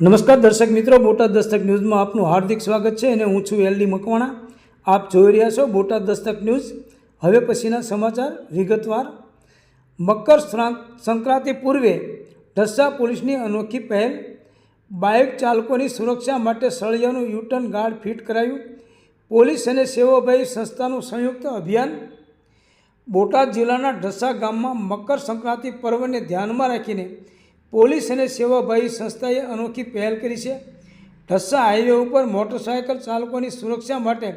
નમસ્કાર દર્શક મિત્રો, બોટાદ દસ્તક ન્યૂઝમાં આપનું હાર્દિક સ્વાગત છે અને હું છું એલડી મકવાણા. આપ જોઈ રહ્યા છો બોટાદ દસ્તક ન્યૂઝ. હવે પછીના સમાચાર વિગતવાર. મકર સંક્રાંતિ પૂર્વે ઢસા પોલીસની અનોખી પહેલ. બાઇક ચાલકોની સુરક્ષા માટે સળિયાનું યુટર્ન ગાર્ડ ફિટ કરાયું. પોલીસ અને સેવાભાવી સંસ્થાનું સંયુક્ત અભિયાન. બોટાદ જિલ્લાના ઢસા ગામમાં મકર સંક્રાંતિ પર્વને ધ્યાનમાં રાખીને પોલીસ અને સેવાભાવી સંસ્થાએ અનોખી પહેલ કરી છે. ઢસા હાઈવે ઉપર મોટરસાયકલ ચાલકોની સુરક્ષા માટે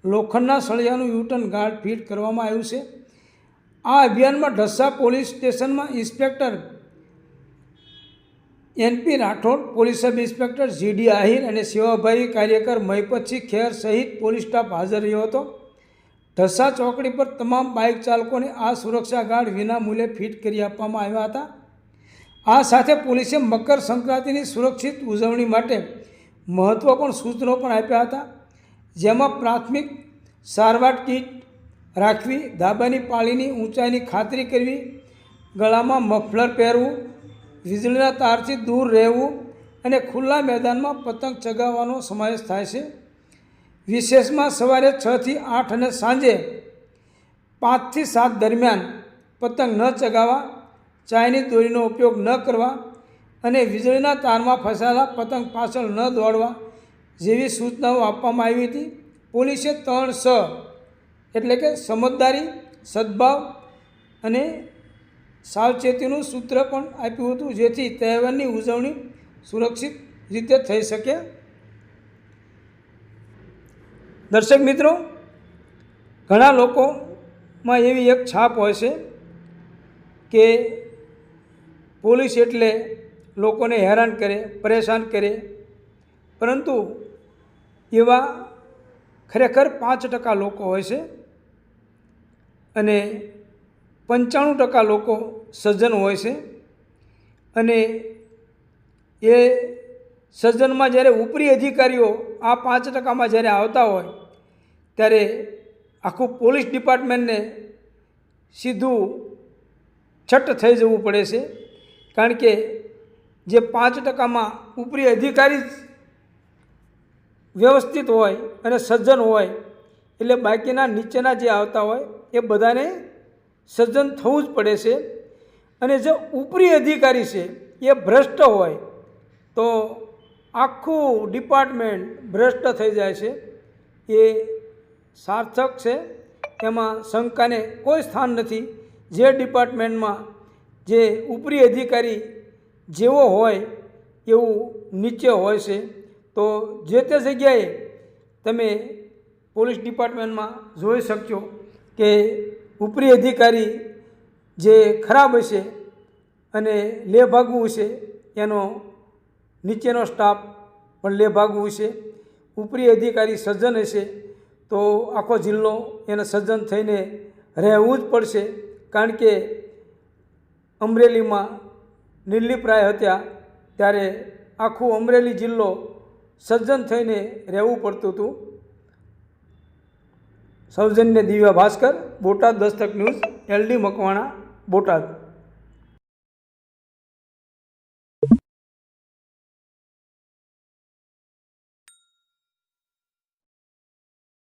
લોખંડના સળિયાનું યુટર્ન ગાર્ડ ફિટ કરવામાં આવ્યું છે. આ અભિયાનમાં ઢસા પોલીસ સ્ટેશનમાં inspector NP Rathod, police sub inspector GD Ahir અને સેવાભાવી કાર્યકર મહિપતસિંહ ખેર સહિત પોલીસ સ્ટાફ હાજર રહ્યો હતો. ઢસા ચોકડી પર તમામ બાઇક ચાલકોને આ સુરક્ષા ગાર્ડ વિના મૂલ્યે ફિટ કરી આપવામાં આવ્યા હતા. આ સાથે પોલીસે મકર સંક્રાંતિની સુરક્ષિત ઉજવણી માટે મહત્વપૂર્ણ સૂચનો પણ આપ્યા હતા, જેમાં પ્રાથમિક સારવાર કીટ રાખવી, ધાબાની પાળીની ઊંચાઈની ખાતરી કરવી, ગળામાં મફલર પહેરવું, વીજળીના તારથી દૂર રહેવું અને ખુલ્લા મેદાનમાં પતંગ ચગાવવાનો સમાવેશ થાય છે. વિશેષમાં સવારે 6 થી 8 અને સાંજે 5 થી 7 દરમિયાન પતંગ ન ચગાવવા, ચાઇનીઝ દોરીનો ઉપયોગ ન કરવા અને વીજળીના તારમાં ફસાયેલા પતંગ પાછળ ન દોડવા જેવી સૂચનાઓ આપવામાં આવી હતી. પોલીસે 3 સ એટલે કે સમજદારી, સદભાવ અને સાવચેતીનું સૂત્ર પણ આપ્યું હતું, જેથી તહેવારની ઉજવણી સુરક્ષિત રીતે થઈ શકે. દર્શક મિત્રો, ઘણા લોકોમાં એવી એક છાપ હોય છે કે પોલીસ એટલે લોકોને હેરાન કરે, પરેશાન કરે, પરંતુ એવા ખરેખર 5% લોકો હોય છે અને 95% લોકો સજ્જન હોય છે. અને એ સજ્જનમાં જ્યારે ઉપરી અધિકારીઓ આ 5%માં જ્યારે આવતા હોય ત્યારે આખું પોલીસ ડિપાર્ટમેન્ટને સીધું છટ્ટ થઈ જવું પડે છે. કારણ કે જે 5%માં ઉપરી અધિકારી વ્યવસ્થિત હોય અને સજ્જન હોય, એટલે બાકીના નીચેના જે આવતા હોય એ બધાને સજ્જન થવું જ પડે છે. અને જે ઉપરી અધિકારી છે એ ભ્રષ્ટ હોય તો આખું ડિપાર્ટમેન્ટ ભ્રષ્ટ થઈ જાય છે. એ સાર્થક છે, એમાં શંકાને કોઈ સ્થાન નથી. જે ડિપાર્ટમેન્ટમાં જે ઉપરી અધિકારી જેવો હોય એવું નીચે હોય છે, તો જે તે જગ્યાએ તમે પોલીસ ડિપાર્ટમેન્ટમાં જોઈ શકશો કે ઉપરી અધિકારી જે ખરાબ હશે અને લેભાગુ હશે, એનો નીચેનો સ્ટાફ પણ લેભાગુ હશે. ઉપરી અધિકારી સજ્જન હશે તો આખો જિલ્લો એને સજ્જન થઈને રહેવું જ પડશે. કારણ કે અમરેલીમાં નિર્લિપ્રાય હતા ત્યારે આખું અમરેલી જિલ્લો સજ્જન થઈને રહેવું પડતું હતું. સૌજન્ય દિવ્યા ભાસ્કર, બોટાદ દસ્તક ન્યૂઝ, એલડી મકવાણા, બોટાદ.